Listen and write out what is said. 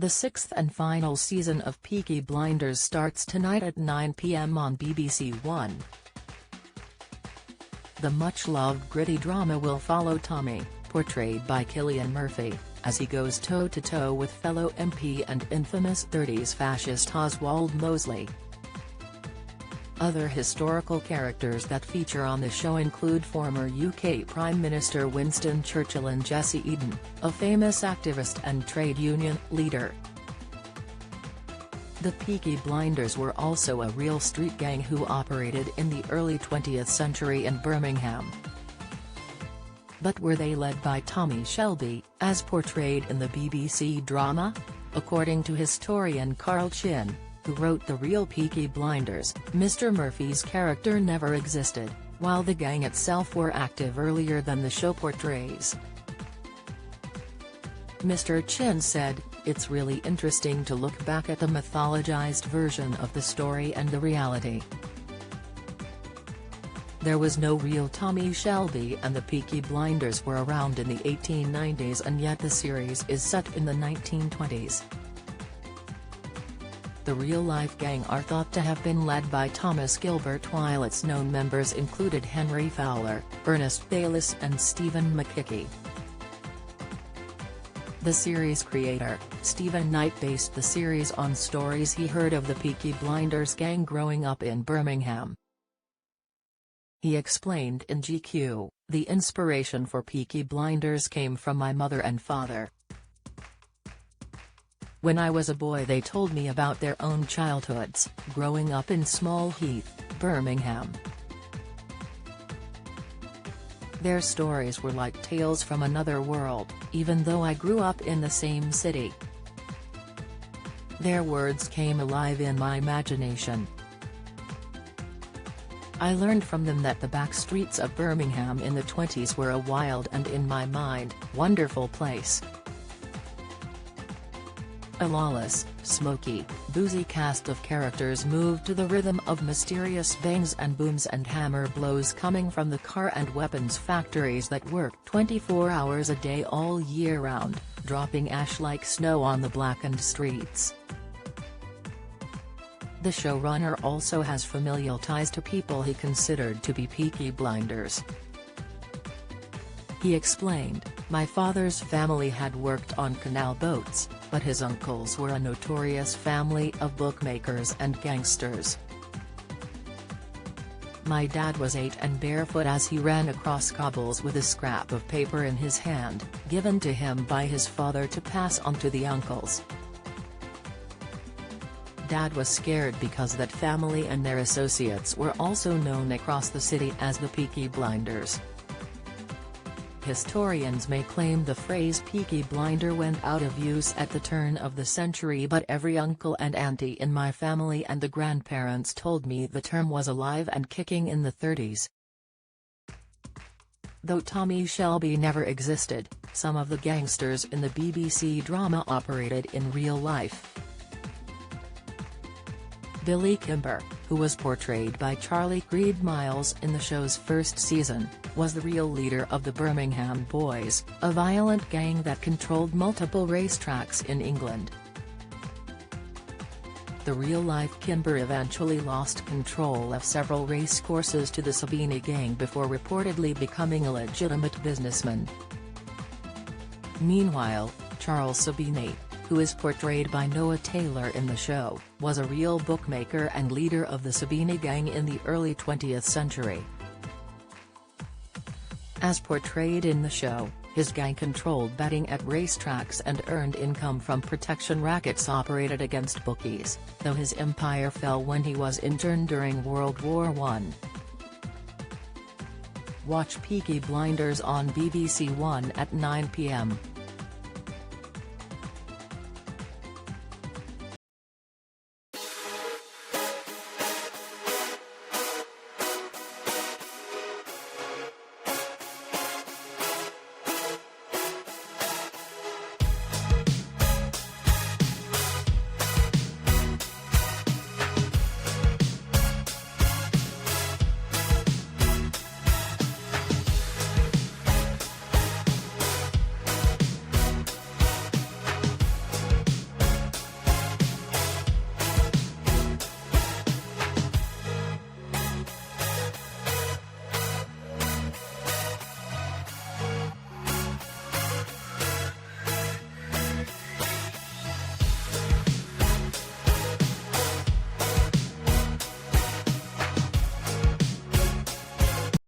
The sixth and final season of Peaky Blinders starts tonight at 9 p.m. on BBC One. The much-loved gritty drama will follow Tommy, portrayed by Cillian Murphy, as he goes toe-to-toe with fellow MP and infamous 30s fascist Oswald Mosley. Other historical characters that feature on the show include former UK Prime Minister Winston Churchill and Jessie Eden, a famous activist and trade union leader. The Peaky Blinders were also a real street gang who operated in the early 20th century in Birmingham. But were they led by Thomas Shelby, as portrayed in the BBC drama? According to historian Carl Chin, who wrote the real Peaky Blinders, Mr. Murphy's character never existed, while the gang itself were active earlier than the show portrays. Mr. Chin said, "It's really interesting to look back at the mythologized version of the story and the reality. There was no real Tommy Shelby, and the Peaky Blinders were around in the 1890s, and yet the series is set in the 1920s. The real-life gang are thought to have been led by Thomas Gilbert, while its known members included Henry Fowler, Ernest Bayliss and Stephen McKickey." The series creator, Stephen Knight, based the series on stories he heard of the Peaky Blinders gang growing up in Birmingham. He explained in GQ, "The inspiration for Peaky Blinders came from my mother and father. When I was a boy they told me about their own childhoods, growing up in Small Heath, Birmingham. Their stories were like tales from another world, even though I grew up in the same city. Their words came alive in my imagination. I learned from them that the back streets of Birmingham in the 20s were a wild and, in my mind, wonderful place. A lawless, smoky, boozy cast of characters moved to the rhythm of mysterious bangs and booms and hammer blows coming from the car and weapons factories that worked 24 hours a day all year round, dropping ash like snow on the blackened streets." The showrunner also has familial ties to people he considered to be Peaky Blinders. He explained, "My father's family had worked on canal boats, but his uncles were a notorious family of bookmakers and gangsters. My dad was 8 and barefoot as he ran across cobbles with a scrap of paper in his hand, given to him by his father to pass on to the uncles. Dad was scared because that family and their associates were also known across the city as the Peaky Blinders." Historians may claim the phrase Peaky Blinder went out of use at the turn of the century, but every uncle and auntie in my family and the grandparents told me the term was alive and kicking in the 30s. Though Tommy Shelby never existed, some of the gangsters in the BBC drama operated in real life. Billy Kimber, who was portrayed by Charlie Creed Miles in the show's first season, was the real leader of the Birmingham Boys, a violent gang that controlled multiple racetracks in England. The real-life Kimber eventually lost control of several racecourses to the Sabini gang before reportedly becoming a legitimate businessman. Meanwhile, Charles Sabini, who is portrayed by Noah Taylor in the show, was a real bookmaker and leader of the Sabini gang in the early 20th century. As portrayed in the show, his gang controlled betting at racetracks and earned income from protection rackets operated against bookies, though his empire fell when he was interned during World War I. Watch Peaky Blinders on BBC One at 9 p.m.